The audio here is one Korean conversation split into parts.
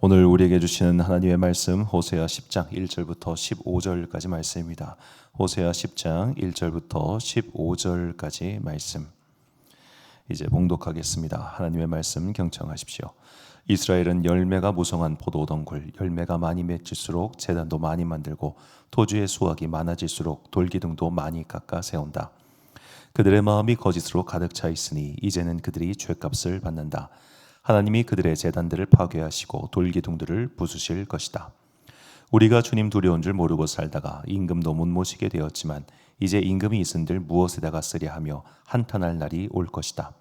오늘 우리에게 주시는 하나님의 말씀 호세아 10장 1절부터 15절까지 말씀입니다. 호세아 10장 1절부터 15절까지 말씀 이제 봉독하겠습니다. 하나님의 말씀 경청하십시오. 이스라엘은 열매가 무성한 포도덩굴, 열매가 많이 맺힐수록 제단도 많이 만들고 토주의 수확이 많아질수록 돌기둥도 많이 깎아 세운다. 그들의 마음이 거짓으로 가득 차 있으니 이제는 그들이 죗값을 받는다. 하나님이 그들의 제단들을 파괴하시고 돌기둥들을 부수실 것이다. 우리가 주님 두려운 줄 모르고 살다가 임금도 못 모시게 되었지만 이제 임금이 있은들 무엇에다가 쓰려 하며 한탄할 날이 올 것이다.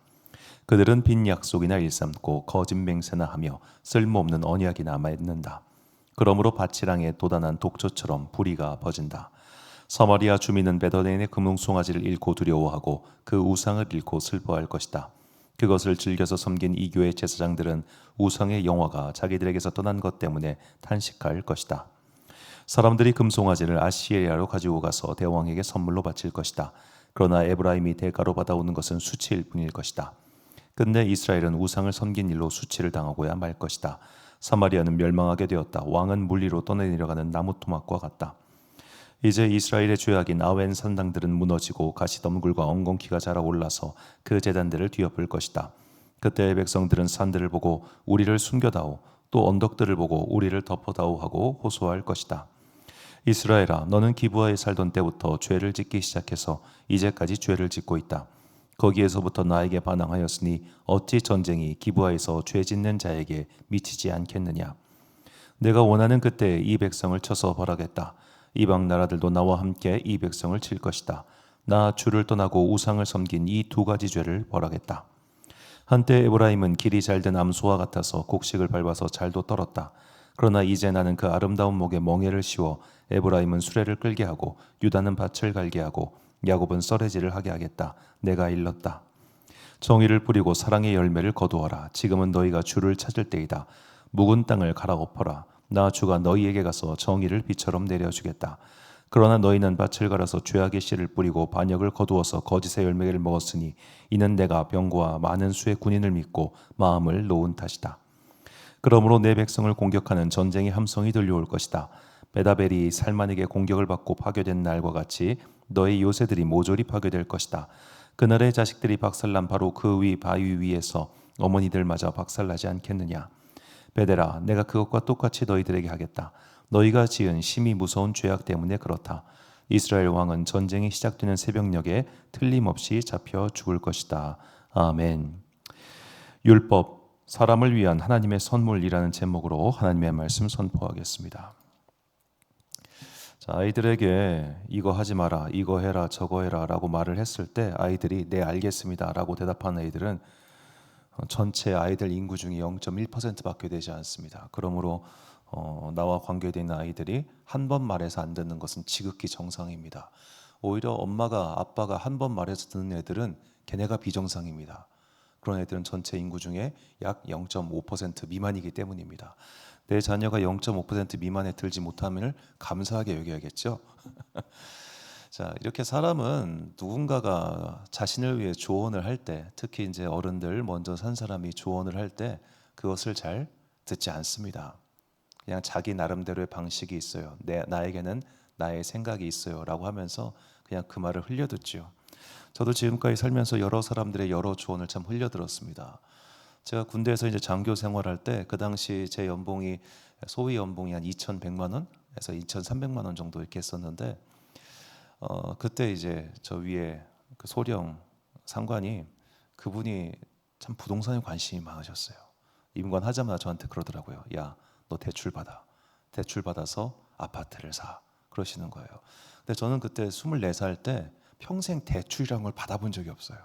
그들은 빈 약속이나 일삼고 거짓 맹세나 하며 쓸모없는 언약이나 맺는다. 그러므로 밭이랑에 돋아난 독초처럼 불의가 퍼진다. 서마리아 주민은 베들레헴의 금송아지를 잃고 두려워하고 그 우상을 잃고 슬퍼할 것이다. 그것을 즐겨서 섬긴 이 교회 제사장들은 우상의 영화가 자기들에게서 떠난 것 때문에 탄식할 것이다. 사람들이 금송아지를 아시리아로 가지고 가서 대왕에게 선물로 바칠 것이다. 그러나 에브라임이 대가로 받아오는 것은 수치일 뿐일 것이다. 끝내 이스라엘은 우상을 섬긴 일로 수치를 당하고야 말 것이다. 사마리아는 멸망하게 되었다. 왕은 물리로 떠내려가는 나무 토막과 같다. 이제 이스라엘의 죄악인 아웬 산당들은 무너지고 가시덤굴과 엉겅퀴가 자라올라서 그 제단들을 뒤엎을 것이다. 그때 백성들은 산들을 보고 우리를 숨겨다오, 또 언덕들을 보고 우리를 덮어다오 하고 호소할 것이다. 이스라엘아, 너는 기브아에 살던 때부터 죄를 짓기 시작해서 이제까지 죄를 짓고 있다. 거기에서부터 나에게 반항하였으니 어찌 전쟁이 기브아에서 죄 짓는 자에게 미치지 않겠느냐. 내가 원하는 그때 이 백성을 쳐서 벌하겠다. 이방 나라들도 나와 함께 이 백성을 칠 것이다. 나 주를 떠나고 우상을 섬긴 이 두 가지 죄를 벌하겠다. 한때 에브라임은 길이 잘된 암소와 같아서 곡식을 밟아서 잘도 떨었다. 그러나 이제 나는 그 아름다운 목에 멍에를 씌워 에브라임은 수레를 끌게 하고 유다는 밭을 갈게 하고 야곱은 썰해지를 하게 하겠다. 내가 일렀다. 정의를 뿌리고 사랑의 열매를 거두어라. 지금은 너희가 주를 찾을 때이다. 묵은 땅을 갈아엎어라. 나 주가 너희에게 가서 정의를 비처럼 내려주겠다. 그러나 너희는 밭을 갈아서 죄악의 씨를 뿌리고 반역을 거두어서 거짓의 열매를 먹었으니 이는 내가 병거와 많은 수의 군인을 믿고 마음을 놓은 탓이다. 그러므로 내 백성을 공격하는 전쟁의 함성이 들려올 것이다. 베다벨이 살만에게 공격을 받고 파괴된 날과 같이 너희 요새들이 모조리 파괴될 것이다. 그날의 자식들이 박살난 바로 그 위 바위 위에서 어머니들마저 박살나지 않겠느냐. 베델아, 내가 그것과 똑같이 너희들에게 하겠다. 너희가 지은 심히 무서운 죄악 때문에 그렇다. 이스라엘 왕은 전쟁이 시작되는 새벽녘에 틀림없이 잡혀 죽을 것이다. 아멘. 율법, 사람을 위한 하나님의 선물이라는 제목으로 하나님의 말씀 선포하겠습니다. 자, 아이들에게 이거 하지 마라, 이거 해라, 저거 해라 라고 말을 했을 때 아이들이 네 알겠습니다 라고 대답하는 아이들은 전체 아이들 인구 중에 0.1%밖에 되지 않습니다. 그러므로 나와 관계된 아이들이 한 번 말해서 안 듣는 것은 지극히 정상입니다. 오히려 엄마가 아빠가 한 번 말해서 듣는 애들은 걔네가 비정상입니다. 그런 애들은 전체 인구 중에 약 0.5% 미만이기 때문입니다. 내 자녀가 0.5% 미만에 들지 못함을 감사하게 여겨야겠죠. 자, 이렇게 사람은 누군가가 자신을 위해 조언을 할 때, 특히 이제 어른들 먼저 산 사람이 조언을 할 때 그것을 잘 듣지 않습니다. 그냥 자기 나름대로의 방식이 있어요. 나에게는 나의 생각이 있어요라고 하면서 그냥 그 말을 흘려듣죠. 저도 지금까지 살면서 여러 사람들의 여러 조언을 참 흘려들었습니다. 제가 군대에서 이제 장교 생활할 때 그 당시 제 연봉이 소위 연봉이 한 2,100만 원에서 2,300만 원 정도 이렇게 했었는데 그때 이제 저 위에 그 소령 상관이 그분이 참 부동산에 관심이 많으셨어요. 임관 하자마자 저한테 그러더라고요. 야, 너 대출 받아. 대출 받아서 아파트를 사. 그러시는 거예요. 근데 저는 그때 24살 때 평생 대출이라는 걸 받아본 적이 없어요.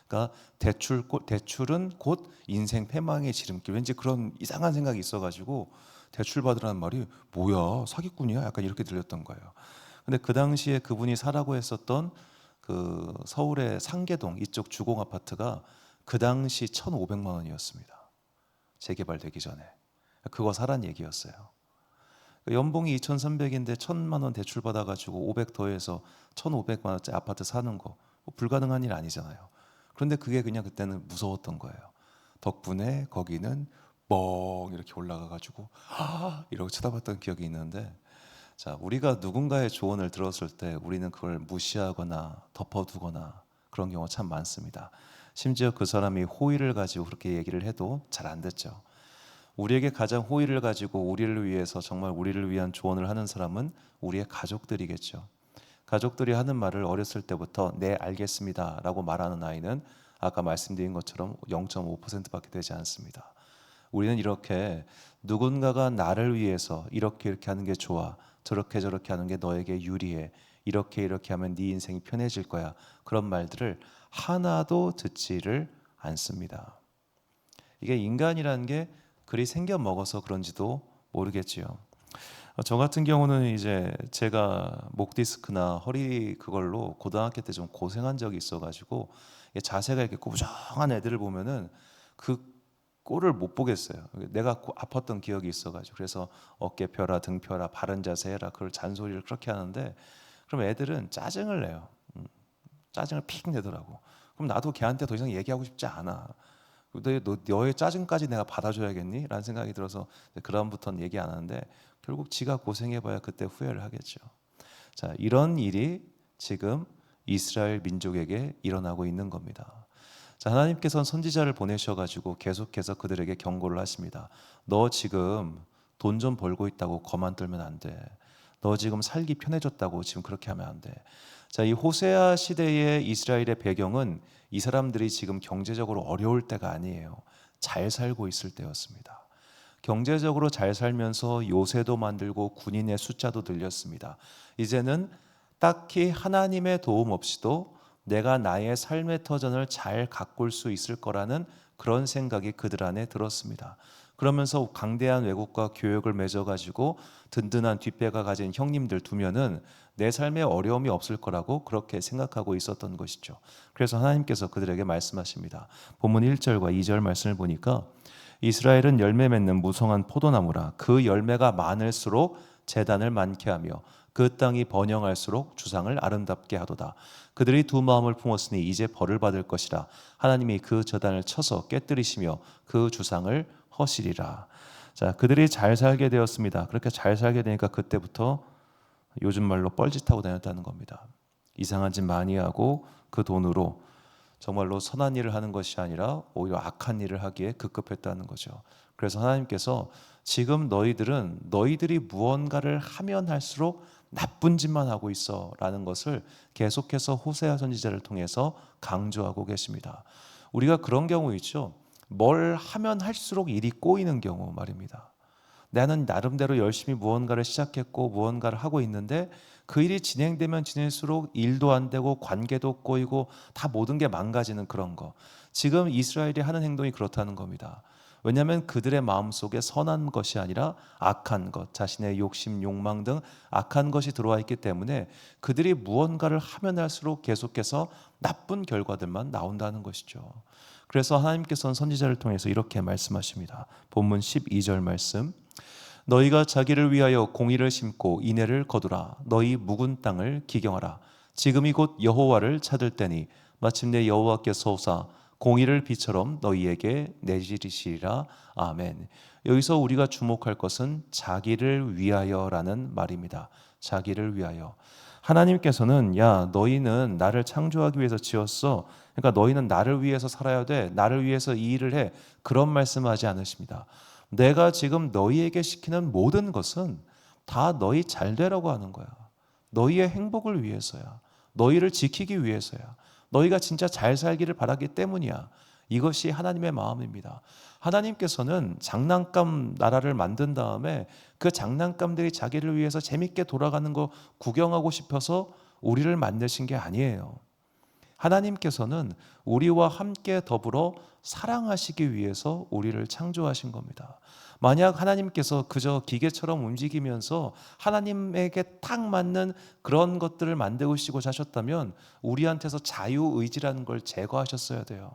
그러니까 대출은 곧 인생 패망의 지름길. 왠지 그런 이상한 생각이 있어가지고 대출 받으라는 말이 뭐야, 사기꾼이야? 약간 이렇게 들렸던 거예요. 근데 그 당시에 그분이 사라고 했었던 그 서울의 상계동 이쪽 주공 아파트가 그 당시 1,500만 원이었습니다. 재개발되기 전에. 그거 사란 얘기였어요. 연봉이 2,300인데 1,000만 원 대출 받아가지고 500 더해서 1,500만 원짜리 아파트 사는 거 불가능한 일 아니잖아요. 그런데 그게 그냥 그때는 무서웠던 거예요. 덕분에 거기는 뻥 이렇게 올라가가지고 이러고 쳐다봤던 기억이 있는데, 자, 우리가 누군가의 조언을 들었을 때 우리는 그걸 무시하거나 덮어두거나 그런 경우가 참 많습니다. 심지어 그 사람이 호의를 가지고 그렇게 얘기를 해도 잘 안 듣죠. 우리에게 가장 호의를 가지고 우리를 위해서 정말 우리를 위한 조언을 하는 사람은 우리의 가족들이겠죠. 가족들이 하는 말을 어렸을 때부터 네 알겠습니다 라고 말하는 아이는 아까 말씀드린 것처럼 0.5%밖에 되지 않습니다. 우리는 이렇게 누군가가 나를 위해서 이렇게 하는 게 좋아, 저렇게 하는 게 너에게 유리해, 이렇게 하면 네 인생이 편해질 거야, 그런 말들을 하나도 듣지를 않습니다. 이게 인간이라는 게 그리 생겨 먹어서 그런지도 모르겠지요. 저 같은 경우는 이제 제가 목 디스크나 허리 그걸로 고등학교 때 좀 고생한 적이 있어가지고 자세가 이렇게 꾸부정한 애들을 보면은 그 꼴을 못 보겠어요. 내가 아팠던 기억이 있어가지고, 그래서 어깨 펴라, 등 펴라, 바른 자세 해라, 그걸 잔소리를 그렇게 하는데, 그럼 애들은 짜증을 내요. 짜증을 픽 내더라고. 그럼 나도 걔한테 더 이상 얘기하고 싶지 않아. 너의 짜증까지 내가 받아줘야겠니? 라는 생각이 들어서 그다음부터는 얘기 안 하는데, 결국 지가 고생해봐야 그때 후회를 하겠죠. 자, 이런 일이 지금 이스라엘 민족에게 일어나고 있는 겁니다. 자, 하나님께서는 선지자를 보내셔가지고 계속해서 그들에게 경고를 하십니다. 너 지금 돈 좀 벌고 있다고 거만 떨면 안 돼. 너 지금 살기 편해졌다고 지금 그렇게 하면 안 돼. 자, 이 호세아 시대의 이스라엘의 배경은 이 사람들이 지금 경제적으로 어려울 때가 아니에요. 잘 살고 있을 때였습니다. 경제적으로 잘 살면서 요새도 만들고 군인의 숫자도 늘렸습니다. 이제는 딱히 하나님의 도움 없이도 내가 나의 삶의 터전을 잘 가꿀 수 있을 거라는 그런 생각이 그들 안에 들었습니다. 그러면서 강대한 외국과 교역을 맺어가지고 든든한 뒷배가 가진 형님들 두면은 내 삶에 어려움이 없을 거라고 그렇게 생각하고 있었던 것이죠. 그래서 하나님께서 그들에게 말씀하십니다. 본문 1절과 2절 말씀을 보니까 이스라엘은 열매 맺는 무성한 포도나무라. 그 열매가 많을수록 재단을 많게 하며 그 땅이 번영할수록 주상을 아름답게 하도다. 그들이 두 마음을 품었으니 이제 벌을 받을 것이라. 하나님이 그 재단을 쳐서 깨뜨리시며 그 주상을 허시리라. 자, 그들이 잘 살게 되었습니다. 그렇게 잘 살게 되니까 그때부터 요즘 말로 뻘짓하고 다녔다는 겁니다. 이상한 짓 많이 하고 그 돈으로 정말로 선한 일을 하는 것이 아니라 오히려 악한 일을 하기에 급급했다는 거죠. 그래서 하나님께서 지금 너희들이 무언가를 하면 할수록 나쁜 짓만 하고 있어 라는 것을 계속해서 호세아 선지자를 통해서 강조하고 계십니다. 우리가 그런 경우 있죠. 뭘 하면 할수록 일이 꼬이는 경우 말입니다. 나는 나름대로 열심히 무언가를 시작했고 무언가를 하고 있는데 그 일이 진행되면 지낼수록 일도 안 되고 관계도 꼬이고 다 모든 게 망가지는 그런 거. 지금 이스라엘이 하는 행동이 그렇다는 겁니다. 왜냐하면 그들의 마음속에 선한 것이 아니라 악한 것, 자신의 욕심, 욕망 등 악한 것이 들어와 있기 때문에 그들이 무언가를 하면 할수록 계속해서 나쁜 결과들만 나온다는 것이죠. 그래서 하나님께서는 선지자를 통해서 이렇게 말씀하십니다. 본문 12절 말씀. 너희가 자기를 위하여 공의를 심고 인애를 거두라. 너희 묵은 땅을 기경하라. 지금이 곧 여호와를 찾을 때니 마침내 여호와께서 오사 공의를 비처럼 너희에게 내리시리라. 아멘. 여기서 우리가 주목할 것은 자기를 위하여라는 말입니다. 자기를 위하여. 하나님께서는 야, 너희는 나를 창조하기 위해서 지었어. 그러니까 너희는 나를 위해서 살아야 돼. 나를 위해서 이 일을 해. 그런 말씀하지 않으십니다. 내가 지금 너희에게 시키는 모든 것은 다 너희 잘 되라고 하는 거야. 너희의 행복을 위해서야. 너희를 지키기 위해서야. 너희가 진짜 잘 살기를 바라기 때문이야. 이것이 하나님의 마음입니다. 하나님께서는 장난감 나라를 만든 다음에 그 장난감들이 자기를 위해서 재밌게 돌아가는 거 구경하고 싶어서 우리를 만드신 게 아니에요. 하나님께서는 우리와 함께 더불어 사랑하시기 위해서 우리를 창조하신 겁니다. 만약 하나님께서 그저 기계처럼 움직이면서 하나님에게 딱 맞는 그런 것들을 만드시고자 하셨다면 우리한테서 자유의지라는 걸 제거하셨어야 돼요.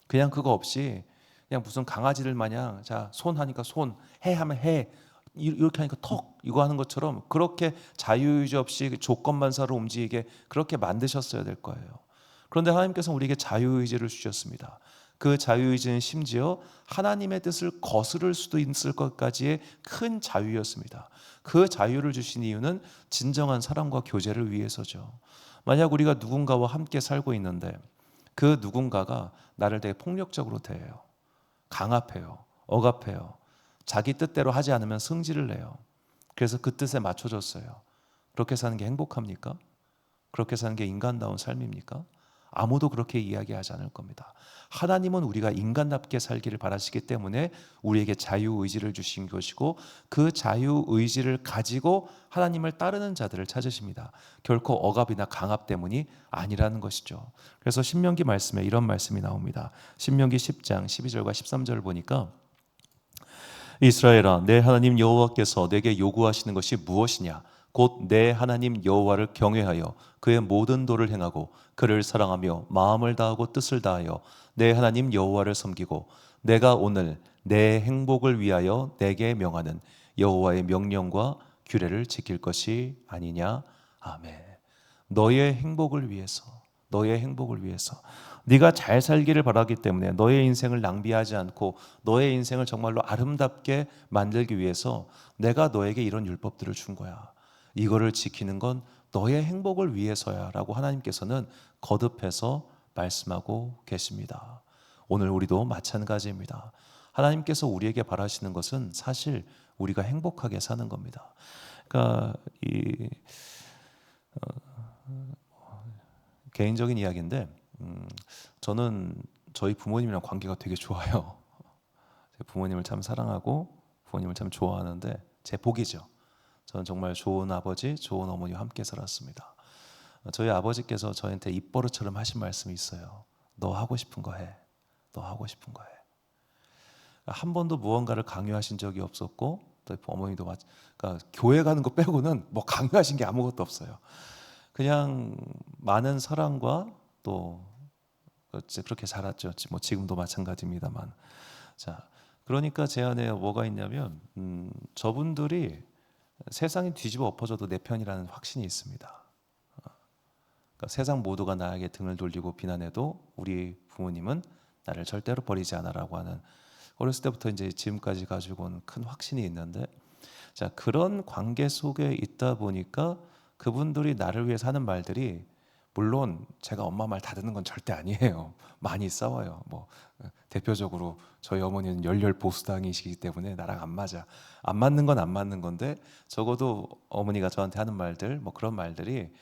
그냥 그거 없이 그냥 무슨 강아지들 마냥 자, 손 하니까 손, 해 하면 해, 이렇게 하니까 턱 이거 하는 것처럼 그렇게 자유의지 없이 조건반사로 움직이게 그렇게 만드셨어야 될 거예요. 그런데 하나님께서는 우리에게 자유의지를 주셨습니다. 그 자유의지는 심지어 하나님의 뜻을 거스를 수도 있을 것까지의 큰 자유였습니다. 그 자유를 주신 이유는 진정한 사랑과 교제를 위해서죠. 만약 우리가 누군가와 함께 살고 있는데 그 누군가가 나를 되게 폭력적으로 대해요. 강압해요. 억압해요. 자기 뜻대로 하지 않으면 승질을 내요. 그래서 그 뜻에 맞춰줬어요. 그렇게 사는 게 행복합니까? 그렇게 사는 게 인간다운 삶입니까? 아무도 그렇게 이야기하지 않을 겁니다. 하나님은 우리가 인간답게 살기를 바라시기 때문에 우리에게 자유의지를 주신 것이고 그 자유의지를 가지고 하나님을 따르는 자들을 찾으십니다. 결코 억압이나 강압 때문이 아니라는 것이죠. 그래서 신명기 말씀에 이런 말씀이 나옵니다. 신명기 10장 12절과 13절을 보니까 이스라엘아, 내 하나님 여호와께서 내게 요구하시는 것이 무엇이냐? 곧 내 하나님 여호와를 경외하여 그의 모든 도를 행하고 그를 사랑하며 마음을 다하고 뜻을 다하여 내 하나님 여호와를 섬기고 내가 오늘 내 행복을 위하여 내게 명하는 여호와의 명령과 규례를 지킬 것이 아니냐. 아멘. 너의 행복을 위해서, 너의 행복을 위해서 네가 잘 살기를 바라기 때문에 너의 인생을 낭비하지 않고 너의 인생을 정말로 아름답게 만들기 위해서 내가 너에게 이런 율법들을 준 거야. 이거를 지키는 건 너의 행복을 위해서야 라고 하나님께서는 거듭해서 말씀하고 계십니다. 오늘 우리도 마찬가지입니다. 하나님께서 우리에게 바라시는 것은 사실 우리가 행복하게 사는 겁니다. 그러니까 개인적인 이야기인데 저는 저희 부모님이랑 관계가 되게 좋아요. 제 부모님을 참 사랑하고 부모님을 참 좋아하는데 제 복이죠. 저는 정말 좋은 아버지, 좋은 어머니와 함께 살았습니다. 저희 아버지께서 저한테 입버릇처럼 하신 말씀이 있어요. 너 하고 싶은 거 해. 너 하고 싶은 거 해. 한 번도 무언가를 강요하신 적이 없었고 또 어머니도 그러니까 교회 가는 거 빼고는 뭐 강요하신 게 아무것도 없어요. 그냥 많은 사랑과 또 그렇게 살았죠. 뭐 지금도 마찬가지입니다만. 자, 그러니까 제 안에 뭐가 있냐면 저분들이 세상이 뒤집어 엎어져도 내 편이라는 확신이 있습니다. 그러니까 세상 모두가 나에게 등을 돌리고 비난해도 우리 부모님은 나를 절대로 버리지 않아라고 하는 어렸을 때부터 이제 지금까지 가지고 온 큰 확신이 있는데, 자, 그런 관계 속에 있다 보니까 그분들이 나를 위해서 하는 말들이 물론 제가 엄마 말 다 듣는 건 절대 아니에요. 많이 싸워요. 뭐 대표적으로 저희 어머니는 열렬 보수당이시기 때문에 나랑 안 맞아. 안 맞는 건 안 맞는 건데 적어도 어머니가 저한테 하는 말들, 뭐 그런 말들이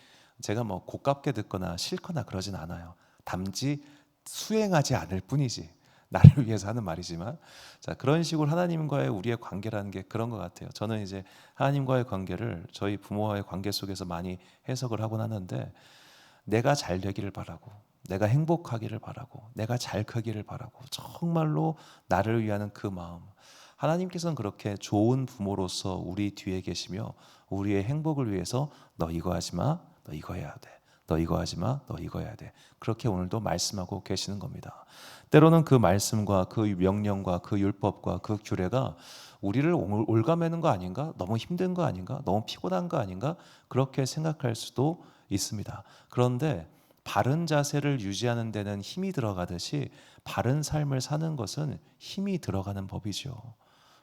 제가 뭐 고깝게 듣거나 싫거나 그러진 않아요. 단지 수행하지 않을 뿐이지. 나를 위해서 하는 말이지만, 자, 그런 식으로 하나님과의 우리의 관계라는 게 그런 것 같아요. 저는 이제 하나님과의 관계를 저희 부모와의 관계 속에서 많이 해석을 하곤 하는데, 내가 잘 되기를 바라고, 내가 행복하기를 바라고, 내가 잘 크기를 바라고, 정말로 나를 위하는 그 마음, 하나님께서는 그렇게 좋은 부모로서 우리 뒤에 계시며 우리의 행복을 위해서 너 이거 하지 마, 너 이거 해야 돼, 너 이거 하지 마, 너 이거 해야 돼, 그렇게 오늘도 말씀하고 계시는 겁니다. 때로는 그 말씀과 그 명령과 그 율법과 그 규례가 우리를 올가매는 거 아닌가? 너무 힘든 거 아닌가? 너무 피곤한 거 아닌가? 그렇게 생각할 수도 있습니다. 그런데 바른 자세를 유지하는 데는 힘이 들어가듯이 바른 삶을 사는 것은 힘이 들어가는 법이죠.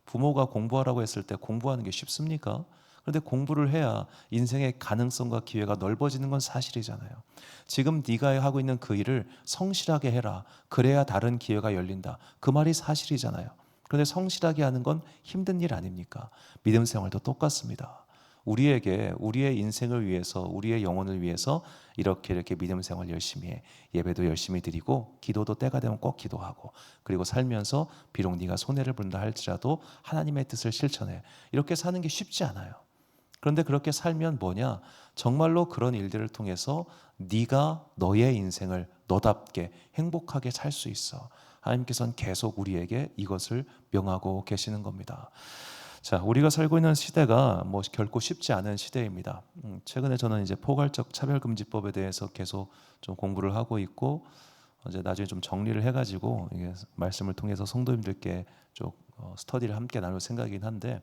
부모가 공부하라고 했을 때 공부하는 게 쉽습니까? 그런데 공부를 해야 인생의 가능성과 기회가 넓어지는 건 사실이잖아요. 지금 네가 하고 있는 그 일을 성실하게 해라. 그래야 다른 기회가 열린다. 그 말이 사실이잖아요. 그런데 성실하게 하는 건 힘든 일 아닙니까? 믿음 생활도 똑같습니다. 우리에게 우리의 인생을 위해서, 우리의 영혼을 위해서 이렇게 믿음 생활 열심히 해. 예배도 열심히 드리고 기도도 때가 되면 꼭 기도하고, 그리고 살면서 비록 네가 손해를 본다 할지라도 하나님의 뜻을 실천해. 이렇게 사는 게 쉽지 않아요. 그런데 그렇게 살면 뭐냐? 정말로 그런 일들을 통해서 네가 너의 인생을 너답게 행복하게 살 수 있어. 하나님께서는 계속 우리에게 이것을 명하고 계시는 겁니다. 자, 우리가 살고 있는 시대가 뭐 결코 쉽지 않은 시대입니다. 최근에 저는 이제 포괄적 차별금지법에 대해서 계속 좀 공부를 하고 있고, 이제 나중에 좀 정리를 해가지고 이게 말씀을 통해서 성도님들께 좀 스터디를 함께 나눌 생각이긴 한데,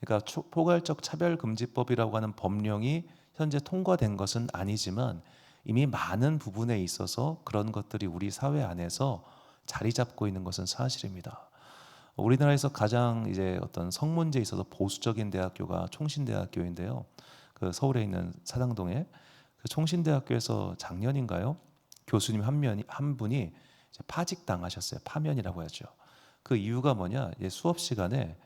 그러니까 포괄적 차별금지법이라고 하는 법령이 현재 통과된 것은 아니지만 이미 많은 부분에 있어서 그런 것들이 우리 사회 안에서 자리 잡고 있는 것은 사실입니다. 우리나라에서 가장 이제 어떤 성문제에 있어서 보수적인 대학교가 총신대학교인데요. 그 서울에 있는 사당동에 그 총신대학교에서 작년인가요? 교수님 한 분이 이제 파직 당하셨어요. 파면이라고 하죠. 그 이유가 뭐냐? 수업 시간에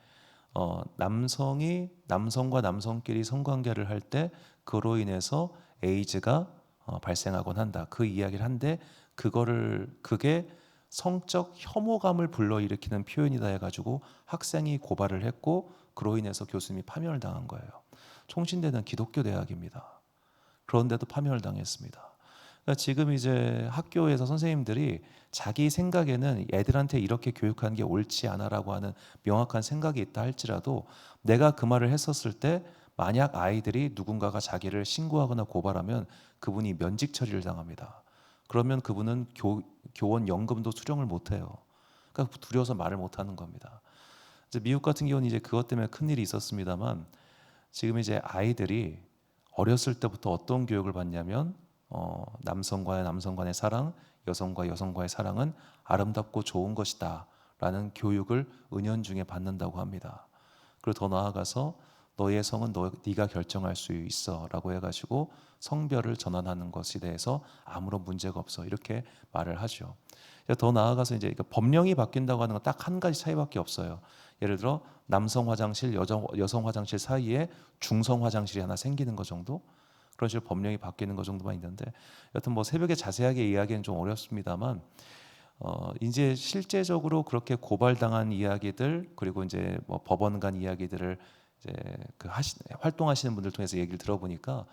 남성이 남성과 남성끼리 성관계를 할 때 그로 인해서 에이즈가 발생하곤 한다. 그 이야기를 한데 그게 성적 혐오감을 불러일으키는 표현이다 해가지고 학생이 고발을 했고 그로 인해서 교수님이 파면을 당한 거예요. 총신대는 기독교 대학입니다. 그런데도 파면을 당했습니다. 그러니까 지금 이제 학교에서 선생님들이 자기 생각에는 애들한테 이렇게 교육하는 게 옳지 않아라고 하는 명확한 생각이 있다 할지라도 내가 그 말을 했었을 때 만약 아이들이 누군가가 자기를 신고하거나 고발하면 그분이 면직 처리를 당합니다. 그러면 그분은 교원 연금도 수령을 못해요. 그러니까 두려워서 말을 못하는 겁니다. 이제 미국 같은 경우는 이제 그것 때문에 큰 일이 있었습니다만 지금 이제 아이들이 어렸을 때부터 어떤 교육을 받냐면 남성과의 남성 간의 사랑, 여성과 여성과의 사랑은 아름답고 좋은 것이다 라는 교육을 은연중에 받는다고 합니다. 그리고 더 나아가서 너의 성은 네가 결정할 수 있어 라고 해가지고 성별을 전환하는 것에 대해서 아무런 문제가 없어 이렇게 말을 하죠. 더 나아가서 이제 법령이 바뀐다고 하는 건 딱 한 가지 차이밖에 없어요. 예를 들어 남성 화장실, 여성 화장실 사이에 중성 화장실이 하나 생기는 것 정도? 그런 식으로 법령이 바뀌는 것 정도만 있는데 여튼 뭐 새벽에 자세하게 이야기는 좀 어렵습니다만 이제 실제적으로 그렇게 고발당한 이야기들 그리고 이제 뭐 법원 간 이야기들을 이제 활동하시는 분들 통해서 얘기를 들어보니까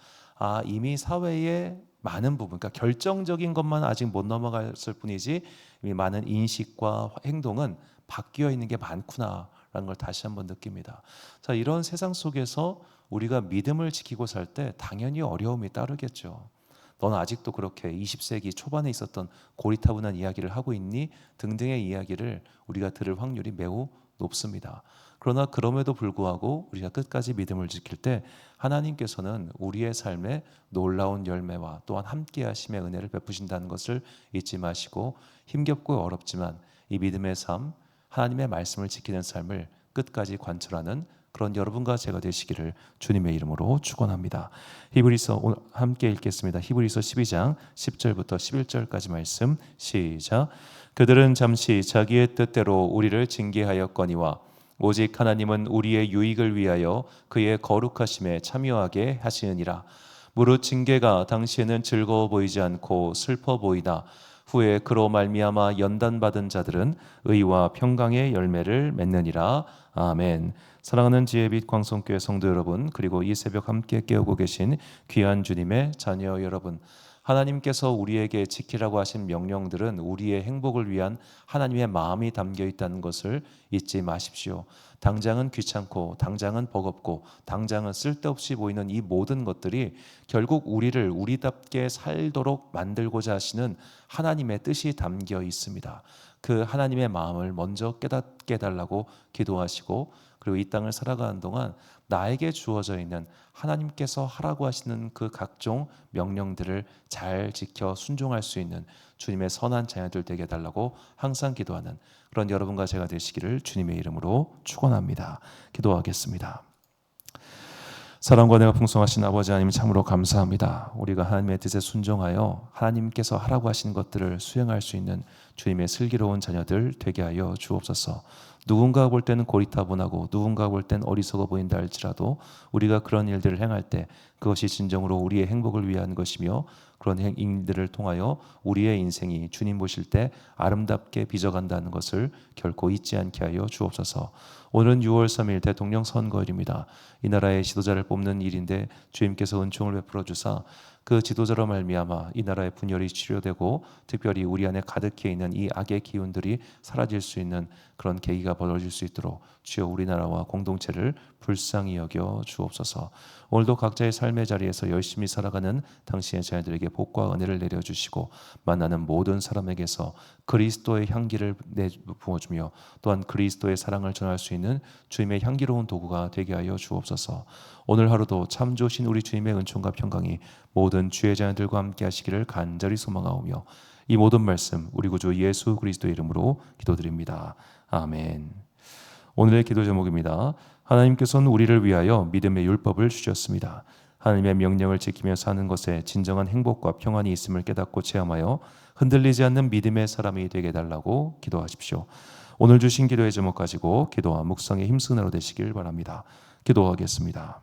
이미 사회의 많은 부분, 그러니까 결정적인 것만 아직 못 넘어갔을 뿐이지 이미 많은 인식과 행동은 바뀌어 있는 게 많구나라는 걸 다시 한번 느낍니다. 자, 이런 세상 속에서 우리가 믿음을 지키고 살 때 당연히 어려움이 따르겠죠. 너는 아직도 그렇게 20세기 초반에 있었던 고리타분한 이야기를 하고 있니? 등등의 이야기를 우리가 들을 확률이 매우 높습니다. 그러나 그럼에도 불구하고 우리가 끝까지 믿음을 지킬 때 하나님께서는 우리의 삶에 놀라운 열매와 또한 함께 하심의 은혜를 베푸신다는 것을 잊지 마시고 힘겹고 어렵지만 이 믿음의 삶, 하나님의 말씀을 지키는 삶을 끝까지 관철하는 그런 여러분과 제가 되시기를 주님의 이름으로 축원합니다. 히브리서 오늘 함께 읽겠습니다. 히브리서 12장 10절부터 11절까지 말씀 시작. 그들은 잠시 자기의 뜻대로 우리를 징계하였거니와 오직 하나님은 우리의 유익을 위하여 그의 거룩하심에 참여하게 하시느니라. 무릇 징계가 당시에는 즐거워 보이지 않고 슬퍼 보이다. 후에 그로 말미암아 연단받은 자들은 의와 평강의 열매를 맺느니라. 아멘. 사랑하는 지혜 빛 광성교회 성도 여러분, 그리고 이 새벽 함께 깨우고 계신 귀한 주님의 자녀 여러분, 하나님께서 우리에게 지키라고 하신 명령들은 우리의 행복을 위한 하나님의 마음이 담겨 있다는 것을 잊지 마십시오. 당장은 귀찮고 당장은 버겁고 당장은 쓸데없이 보이는 이 모든 것들이 결국 우리를 우리답게 살도록 만들고자 하시는 하나님의 뜻이 담겨 있습니다. 그 하나님의 마음을 먼저 깨닫게 해달라고 기도하시고 그리고 이 땅을 살아가는 동안 나에게 주어져 있는 하나님께서 하라고 하시는 그 각종 명령들을 잘 지켜 순종할 수 있는 주님의 선한 자녀들 되게 해달라고 항상 기도하는 그런 여러분과 제가 되시기를 주님의 이름으로 축원합니다. 기도하겠습니다. 사랑과 은혜가 풍성하신 아버지 하나님 참으로 감사합니다. 우리가 하나님의 뜻에 순종하여 하나님께서 하라고 하신 것들을 수행할 수 있는 주님의 슬기로운 자녀들 되게 하여 주옵소서. 누군가 볼 때는 고리타분하고 누군가 볼 때는 어리석어 보인다 할지라도 우리가 그런 일들을 행할 때 그것이 진정으로 우리의 행복을 위한 것이며 그런 일들을 통하여 우리의 인생이 주님 보실 때 아름답게 빚어간다는 것을 결코 잊지 않게 하여 주옵소서. 오늘은 6월 3일 대통령 선거일입니다. 이 나라의 지도자를 뽑는 일인데 주님께서 은총을 베풀어 주사 그 지도자로 말미암아 이 나라의 분열이 치료되고 특별히 우리 안에 가득해 있는 이 악의 기운들이 사라질 수 있는 그런 계기가 벌어질 수 있도록 주여 우리나라와 공동체를 불쌍히 여겨 주옵소서. 오늘도 각자의 삶의 자리에서 열심히 살아가는 당신의 자녀들에게 복과 은혜를 내려주시고 만나는 모든 사람에게서 그리스도의 향기를 부어주며 또한 그리스도의 사랑을 전할 수 있는 주님의 향기로운 도구가 되게 하여 주옵소서. 오늘 하루도 참 좋으신 우리 주님의 은총과 평강이 모든 주의 자녀들과 함께 하시기를 간절히 소망하오며 이 모든 말씀 우리 구주 예수 그리스도의 이름으로 기도드립니다. 아멘. 오늘의 기도 제목입니다. 하나님께서는 우리를 위하여 믿음의 율법을 주셨습니다. 하나님의 명령을 지키며 사는 것에 진정한 행복과 평안이 있음을 깨닫고 체험하여 흔들리지 않는 믿음의 사람이 되게 해달라고 기도하십시오. 오늘 주신 기도의 제목 가지고 기도와 묵상의 힘쓰는 하루 되시길 바랍니다. 기도하겠습니다.